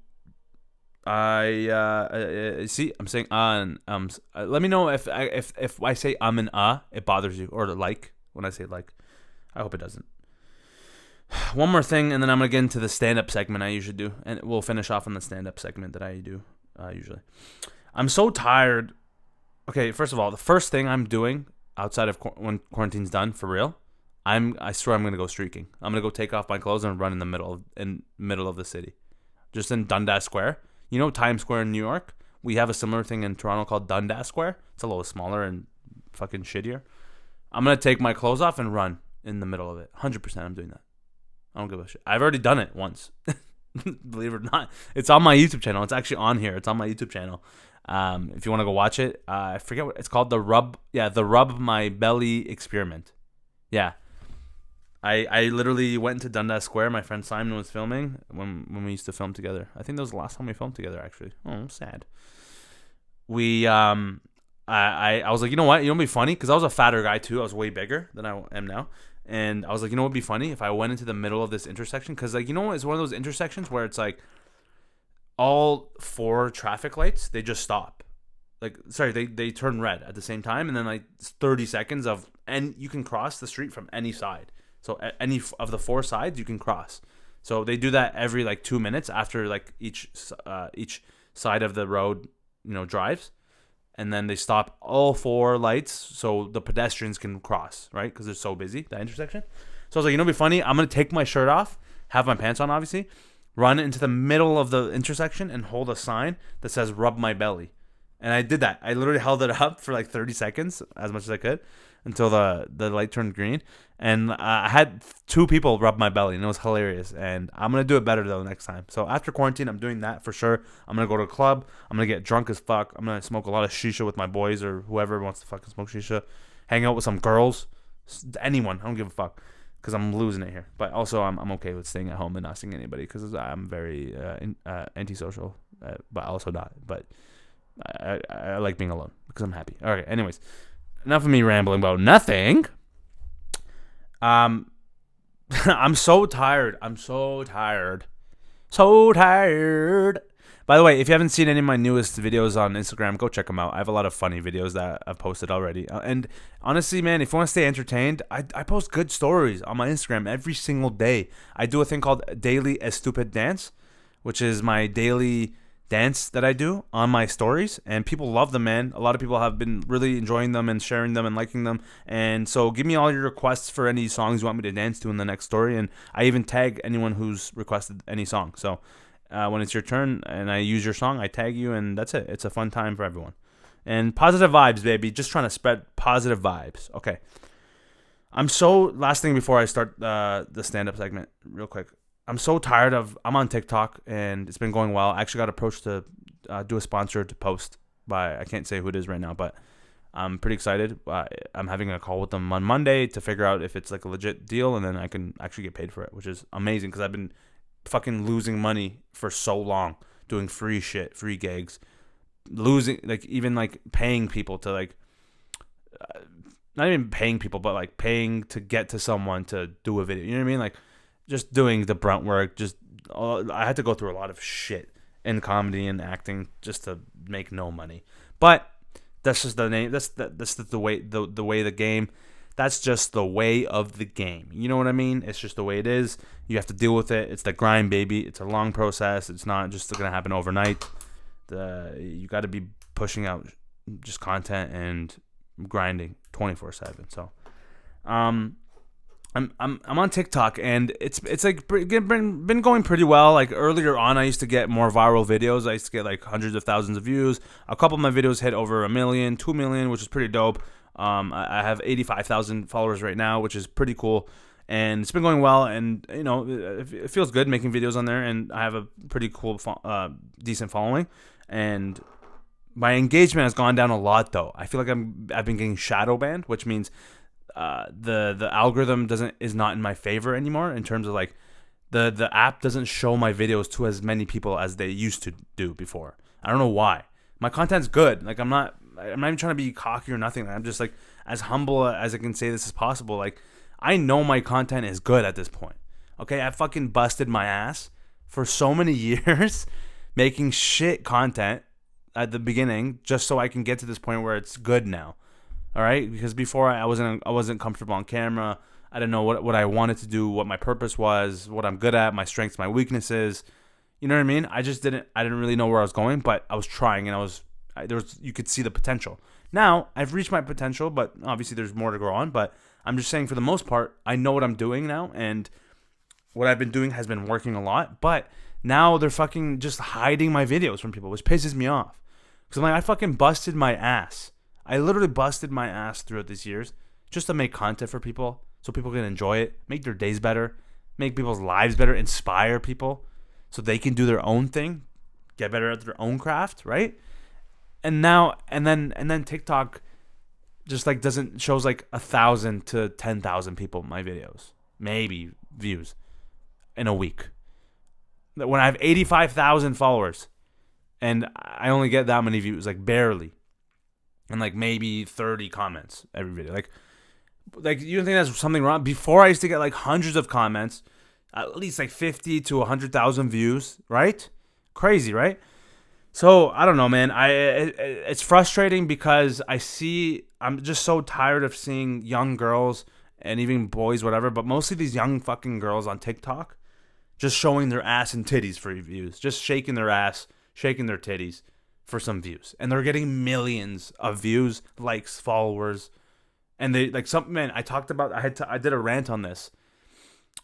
I see. I'm saying let me know if I say and it bothers you, or like when I say like. I hope it doesn't. One more thing, and then I'm gonna get into the stand-up segment I usually do, and we'll finish off on the stand-up segment that I do usually. I'm so tired. Okay, first of all, the first thing I'm doing outside of when quarantine's done for real, I swear I'm gonna go streaking. I'm gonna go take off my clothes and run in the middle of the city, just in Dundas Square. You know Times Square in New York? We have a similar thing in Toronto called Dundas Square. It's a little smaller and fucking shittier. I'm gonna take my clothes off and run in the middle of it. 100%, I'm doing that. I don't give a shit. I've already done it once. Believe it or not. It's on my YouTube channel. It's actually on here. It's on my YouTube channel. If you want to go watch it, I forget what it's called. The Rub My Belly Experiment. Yeah. I literally went into Dundas Square. My friend Simon was filming when we used to film together. I think that was the last time we filmed together, actually. Oh, sad. We I was like, you know what? You know what'd be funny? Because I was a fatter guy too. I was way bigger than I am now. And I was like, you know what'd be funny? If I went into the middle of this intersection. Because, like, you know what? It's one of those intersections where it's like all 4 traffic lights, they just stop. Like, sorry, they turn red at the same time. And then, like, 30 seconds of, and you can cross the street from any side. So any of the 4 sides, you can cross. So they do that every, like, 2 minutes after, like, each side of the road, you know, drives. And then they stop all 4 lights so the pedestrians can cross, right? Because they're so busy, that intersection. So I was like, you know what'd be funny? I'm going to take my shirt off, have my pants on, obviously, run into the middle of the intersection and hold a sign that says, rub my belly. And I did that. I literally held it up for like 30 seconds, as much as I could, until the light turned green. And I had 2 people rub my belly, and it was hilarious. And I'm going to do it better, though, next time. So after quarantine, I'm doing that for sure. I'm going to go to a club. I'm going to get drunk as fuck. I'm going to smoke a lot of shisha with my boys or whoever wants to fucking smoke shisha. Hang out with some girls. Anyone. I don't give a fuck because I'm losing it here. But also, I'm okay with staying at home and not seeing anybody because I'm very antisocial, but also not. But I like being alone because I'm happy. All right, anyways. Enough of me rambling about nothing. I'm so tired. So tired. By the way, if you haven't seen any of my newest videos on Instagram, go check them out. I have a lot of funny videos that I've posted already. And honestly, man, if you want to stay entertained, I post good stories on my Instagram every single day. I do a thing called Daily Estupid Dance, which is my daily dance that I do on my stories, and people love them, man. A lot of people have been really enjoying them and sharing them and liking them. And so give me all your requests for any songs you want me to dance to in the next story, and I even tag anyone who's requested any song. So when it's your turn and I use your song, I tag you, and that's it. It's a fun time for everyone. And positive vibes, baby. Just trying to spread positive vibes. Okay. Last thing before I start the stand-up segment real quick. I'm so tired I'm on TikTok, and it's been going well. I actually got approached to do a sponsored post by, I can't say who it is right now, but I'm pretty excited. I'm having a call with them on Monday to figure out if it's like a legit deal, and then I can actually get paid for it, which is amazing because I've been fucking losing money for so long doing free shit, free gigs, losing, like, even like paying people to, like, not even paying people, but like paying to get to someone to do a video. You know what I mean? Like, just doing the brunt work. I had to go through a lot of shit in comedy and acting just to make no money. But that's just the name. That's the way the game. That's just the way of the game. You know what I mean? It's just the way it is. You have to deal with it. It's the grind, baby. It's a long process. It's not just gonna happen overnight. You got to be pushing out just content and grinding 24/7. So, I'm on TikTok, and it's like been going pretty well. Like earlier on, I used to get more viral videos. I used to get like hundreds of thousands of views. A couple of my videos hit over 1 million, 2 million, which is pretty dope. I have 85,000 followers right now, which is pretty cool, and it's been going well. And you know, it feels good making videos on there, and I have a pretty cool, decent following. And my engagement has gone down a lot, though. I feel like I've been getting shadow banned, which means the algorithm is not in my favor anymore in terms of like the app doesn't show my videos to as many people as they used to do before. I don't know why. My content's good. Like I'm not even trying to be cocky or nothing. I'm just like as humble as I can say this as possible. Like I know my content is good at this point. Okay, I fucking busted my ass for so many years making shit content at the beginning just so I can get to this point where it's good now. All right, because before I wasn't comfortable on camera. I didn't know what I wanted to do, what my purpose was, what I'm good at, my strengths, my weaknesses. You know what I mean? I didn't really know where I was going, but I was trying, and you could see the potential. Now I've reached my potential, but obviously there's more to grow on. But I'm just saying, for the most part, I know what I'm doing now, and what I've been doing has been working a lot. But now they're fucking just hiding my videos from people, which pisses me off. Because I'm like, I fucking busted my ass. I literally busted my ass throughout these years just to make content for people. So people can enjoy it, make their days better, make people's lives better, inspire people so they can do their own thing, get better at their own craft, right? And then TikTok just like shows like 1,000 to 10,000 people my videos, maybe views in a week. When I have 85,000 followers and I only get that many views, like barely, and like maybe 30 comments every video, like you don't think that's something wrong? Before I used to get like hundreds of comments, at least like 50 to 100,000 views, right? Crazy, right? So I don't know, man. It's frustrating because I'm just so tired of seeing young girls and even boys, whatever, but mostly these young fucking girls on TikTok just showing their ass and titties for views, just shaking their ass, shaking their titties for some views, and they're getting millions of views, likes, followers. And they like something, man. I did a rant on this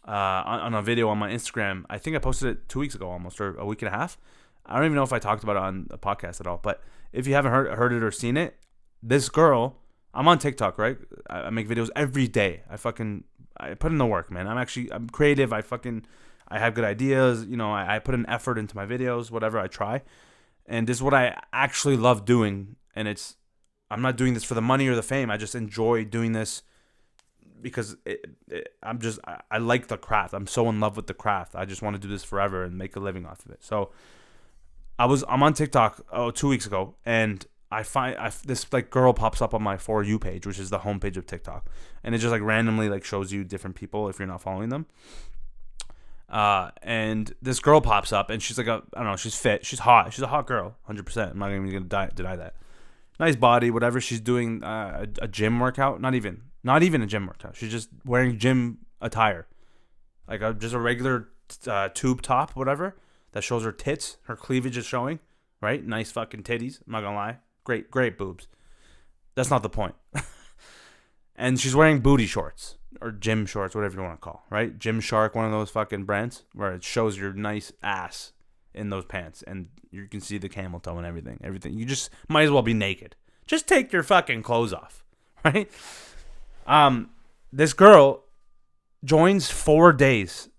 on a video on my Instagram. I think I posted it 2 weeks ago, almost, or a week and a half. I don't even know if I talked about it on a podcast at all. But if you haven't heard it or seen it, this girl, I'm on TikTok, right? I make videos every day. I put in the work, man. I'm creative. I have good ideas. You know, I put an effort into my videos, whatever I try. And this is what I actually love doing. And I'm not doing this for the money or the fame. I just enjoy doing this because I like the craft. I'm so in love with the craft. I just want to do this forever and make a living off of it. So I'm on TikTok 2 weeks ago, and I find this like girl pops up on my For You page, which is the homepage of TikTok, and it just like randomly like shows you different people if you're not following them. And this girl pops up, and she's like I don't know, she's fit, she's hot, she's a hot girl, 100%. I'm not even gonna deny that. Nice body, whatever. She's doing a gym workout. Not even a gym workout. She's just wearing gym attire, like just a regular tube top, whatever, that shows her tits. Her cleavage is showing, right? Nice fucking titties. I'm not gonna lie. Great boobs. That's not the point. And she's wearing booty shorts or gym shorts, whatever you want to call, right? Gymshark, one of those fucking brands where it shows your nice ass in those pants, and you can see the camel toe and everything. You just might as well be naked. Just take your fucking clothes off, right? This girl joins 4 days.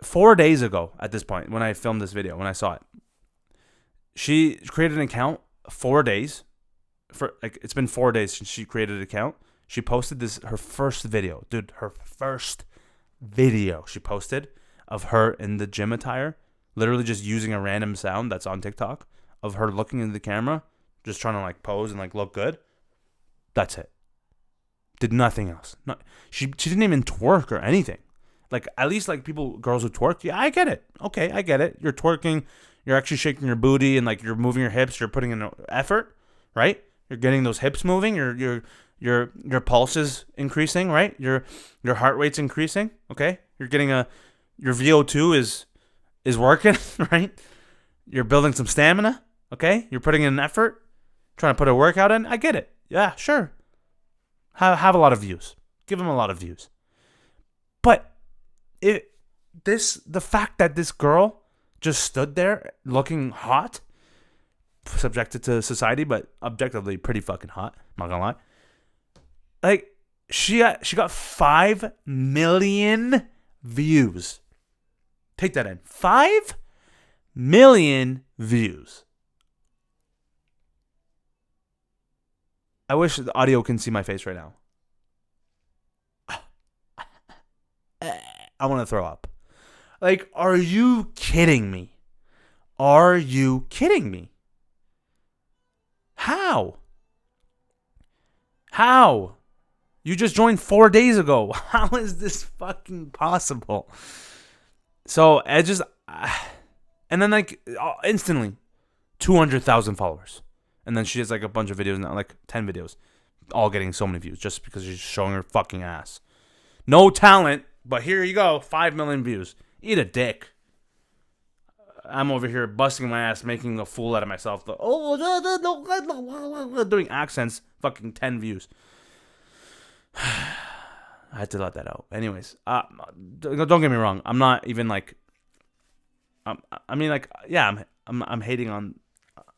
4 days ago at this point when I filmed this video, when I saw it. She created an account 4 days. It's been 4 days since she created an account. She posted her first video. Dude, her first video she posted of her in the gym attire. Literally just using a random sound that's on TikTok of her looking into the camera, just trying to like pose and like look good. That's it. Did nothing else. She didn't even twerk or anything. Like at least like girls who twerk, yeah, I get it. Okay, I get it. You're twerking, you're actually shaking your booty and like you're moving your hips, you're putting in effort, right? You're getting those hips moving, your pulse is increasing, right? Your heart rate's increasing, okay? You're getting your VO2 is working, right? You're building some stamina, okay? You're putting in an effort, trying to put a workout in. I get it. Yeah, sure. Have a lot of views. Give them a lot of views. But the fact that this girl just stood there looking hot, subjected to society, but objectively pretty fucking hot, I'm not gonna lie. Like, she got 5 million views. Take that in. 5 million views. I wish the audio can see my face right now. I want to throw up. Like, are you kidding me? Are you kidding me? How? How? You just joined 4 days ago. How is this fucking possible? So I just, and then like instantly, 200,000 followers, and then she has like a bunch of videos now, like 10 videos, all getting so many views just because she's showing her fucking ass. No talent, but here you go, 5 million views. Eat a dick. I'm over here busting my ass, making a fool out of myself. Doing accents, fucking 10 views. I had to let that out. Anyways, don't get me wrong. I'm not even like. I mean, like, yeah, I'm hating on.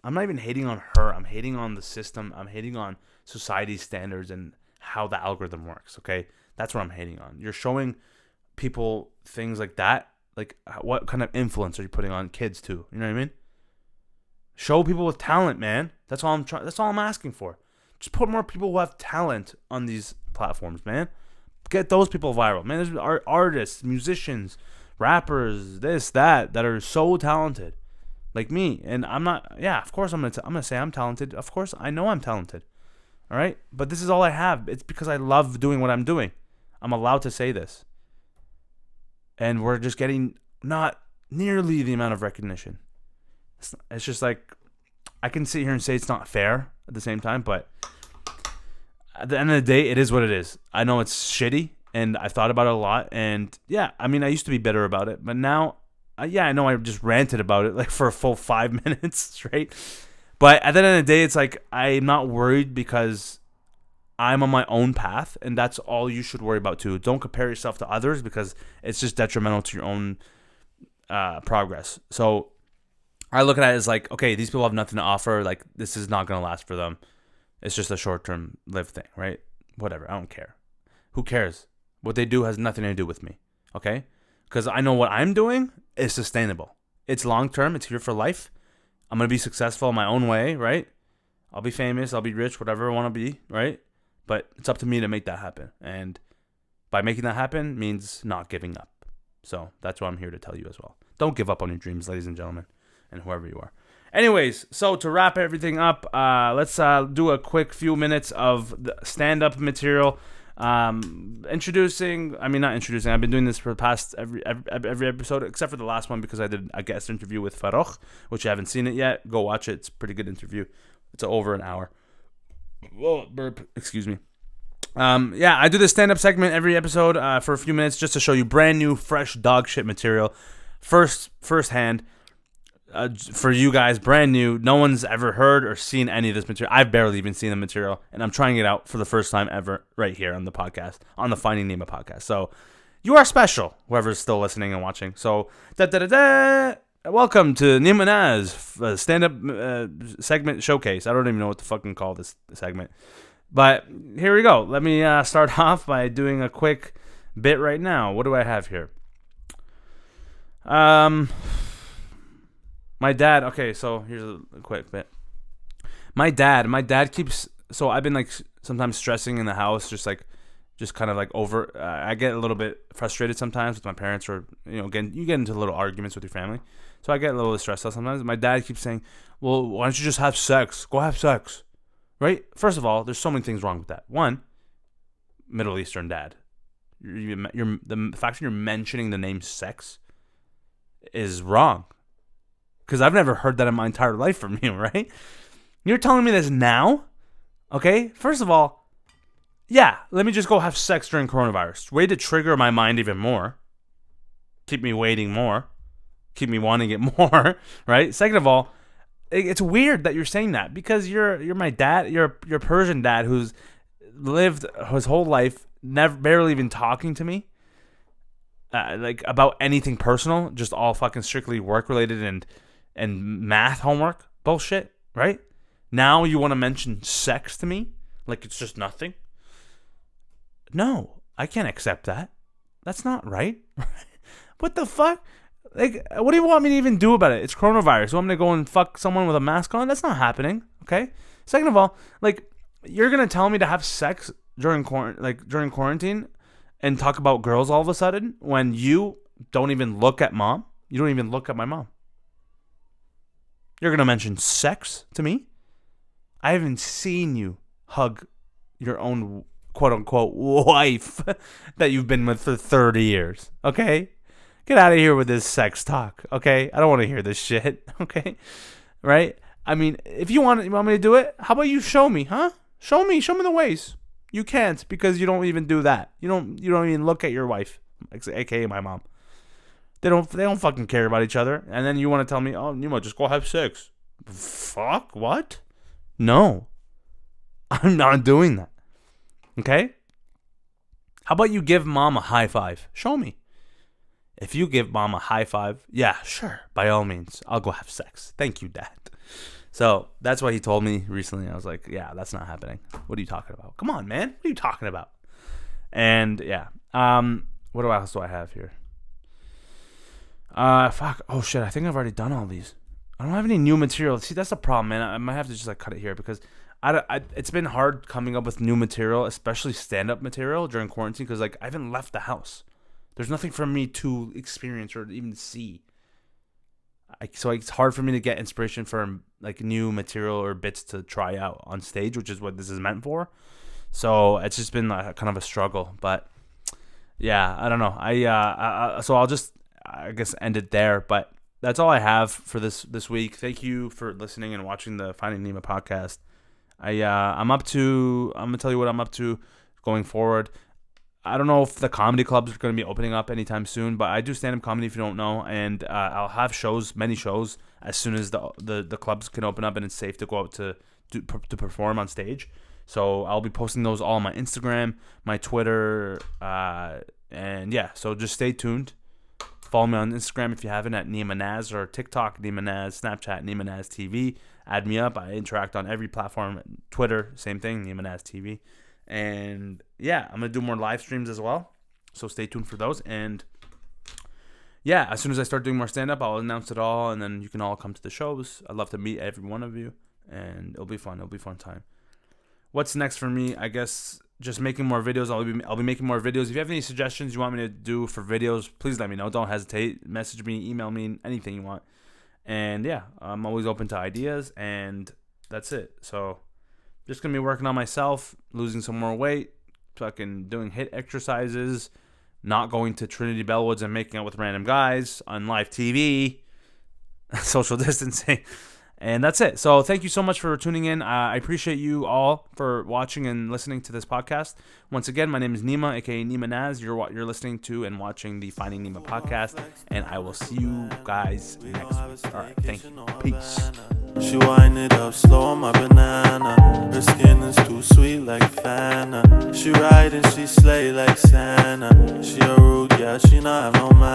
I'm not even hating on her. I'm hating on the system. I'm hating on society's standards and how the algorithm works. Okay, that's what I'm hating on. You're showing people things like that. Like, what kind of influence are you putting on kids too? You know what I mean? Show people with talent, man. That's all I'm trying. That's all I'm asking for. Just put more people who have talent on these platforms, man. Get those people viral, man. There's artists, musicians, rappers, this, that are so talented, like me. And I'm not. Yeah, of course I'm gonna say I'm talented. Of course I know I'm talented. All right, but this is all I have. It's because I love doing what I'm doing. I'm allowed to say this. And we're just getting not nearly the amount of recognition. It's just like, I can sit here and say it's not fair at the same time, but at the end of the day, it is what it is. I know it's shitty, and I've thought about it a lot, and yeah, I mean, I used to be bitter about it, but now, I know I just ranted about it like for a full 5 minutes straight, but at the end of the day, it's like, I'm not worried because I'm on my own path, and that's all you should worry about too. Don't compare yourself to others because it's just detrimental to your own progress. So I look at it as like, okay, these people have nothing to offer. Like, this is not going to last for them. It's just a short-term live thing, right? Whatever. I don't care. Who cares? What they do has nothing to do with me, okay? Because I know what I'm doing is sustainable. It's long-term. It's here for life. I'm going to be successful in my own way, right? I'll be famous. I'll be rich, whatever I want to be, right? But it's up to me to make that happen. And by making that happen means not giving up. So that's what I'm here to tell you as well. Don't give up on your dreams, ladies and gentlemen, and whoever you are. Anyways, so to wrap everything up, let's do a quick few minutes of the stand-up material. Not introducing. I've been doing this for the past every episode, except for the last one because I did a guest interview with Farouk, which you haven't seen it yet. Go watch it. It's a pretty good interview. It's over an hour. Whoa, burp. Excuse me. I do this stand-up segment every episode for a few minutes just to show you brand new, fresh dog shit material, first hand. For you guys, brand new. No one's ever heard or seen any of this material. I've barely even seen the material, and I'm trying it out for the first time ever right here on the podcast, on the Finding Neema podcast. So you are special, whoever's still listening and watching. So welcome to Neema Naz stand-up segment showcase. I don't even know what to fucking call this segment, but here we go. Let me start off by doing a quick bit right now. What do I have here? My dad, okay, so here's a quick bit. My dad keeps, so I've been like sometimes stressing in the house, just kind of like over, I get a little bit frustrated sometimes with my parents, or, you get into little arguments with your family. So I get a little stressed out sometimes. My dad keeps saying, well, why don't you just have sex? Go have sex, right? First of all, there's so many things wrong with that. One, Middle Eastern dad. The fact that you're mentioning the name sex is wrong. Because I've never heard that in my entire life from you, right? You're telling me this now? Okay? First of all, yeah, let me just go have sex during coronavirus. Way to trigger my mind even more. Keep me waiting more. Keep me wanting it more, right? Second of all, it's weird that you're saying that because you're my dad, you're Persian dad who's lived his whole life barely even talking to me. Like about anything personal, just all fucking strictly work related and math homework bullshit, right? Now you want to mention sex to me like it's just nothing? No, I can't accept that. That's not right. What the fuck? Like, what do you want me to even do about it? It's coronavirus. You want me to go and fuck someone with a mask on? That's not happening, okay? Second of all, like, you're gonna tell me to have sex during quarantine, and talk about girls all of a sudden when you don't even look at mom? You don't even look at my mom. You're going to mention sex to me? I haven't seen you hug your own quote-unquote wife that you've been with for 30 years, okay? Get out of here with this sex talk, okay? I don't want to hear this shit, okay? Right? I mean, if you want me to do it, how about you show me, huh? Show me the ways. You can't because you don't even do that. You don't even look at your wife, aka my mom. They don't fucking care about each other. And then you want to tell me, oh, Nemo, just go have sex. Fuck, what? No. I'm not doing that. Okay? How about you give mom a high five? Show me. If you give mom a high five, yeah, sure. By all means, I'll go have sex. Thank you, Dad. So that's what he told me recently. I was like, yeah, that's not happening. What are you talking about? Come on, man. What are you talking about? And yeah. What else do I have here? Fuck. Oh shit. I think I've already done all these. I don't have any new material. See, that's the problem, man. I might have to just cut it here because it's been hard coming up with new material, especially stand-up material during quarantine because I haven't left the house. There's nothing for me to experience or even see. So it's hard for me to get inspiration for new material or bits to try out on stage, which is what this is meant for. So it's just been kind of a struggle. But yeah, I don't know. So I'll just end it there. But that's all I have for this week. Thank you for listening and watching the Finding Neema podcast. I'm gonna tell you what I'm up to going forward. I don't know if the comedy clubs are going to be opening up anytime soon, but I do stand-up comedy if you don't know, and I'll have many shows, as soon as the clubs can open up and it's safe to go out to perform on stage. So I'll be posting those all on my Instagram, my Twitter, and yeah, so just stay tuned. Follow me on Instagram if you haven't at Neema Naz, or TikTok Neema Naz, Snapchat Neema Naz TV. Add me up. I interact on every platform. Twitter, same thing, Neema Naz TV. And yeah, I'm going to do more live streams as well. So stay tuned for those. And yeah, as soon as I start doing more stand-up, I'll announce it all. And then you can all come to the shows. I'd love to meet every one of you. And it'll be fun. It'll be a fun time. What's next for me? I guess just making more videos. I'll be making more videos. If you have any suggestions you want me to do for videos, please let me know. Don't hesitate. Message me, email me, anything you want. And yeah, I'm always open to ideas. And that's it. So just going to be working on myself, losing some more weight, fucking doing HIIT exercises, not going to Trinity Bellwoods and making out with random guys on live TV, social distancing, and that's it. So thank you so much for tuning in. I appreciate you all for watching and listening to this podcast. Once again, my name is Neema, aka Neema Naz. You're listening to and watching the Finding Neema podcast, and I will see you guys next week. All right, thank you. Peace. She wind it up slow on my banana. Her skin is too sweet like Fanta. She ride and she slay like Santa. She a rude, yeah, she not have no man.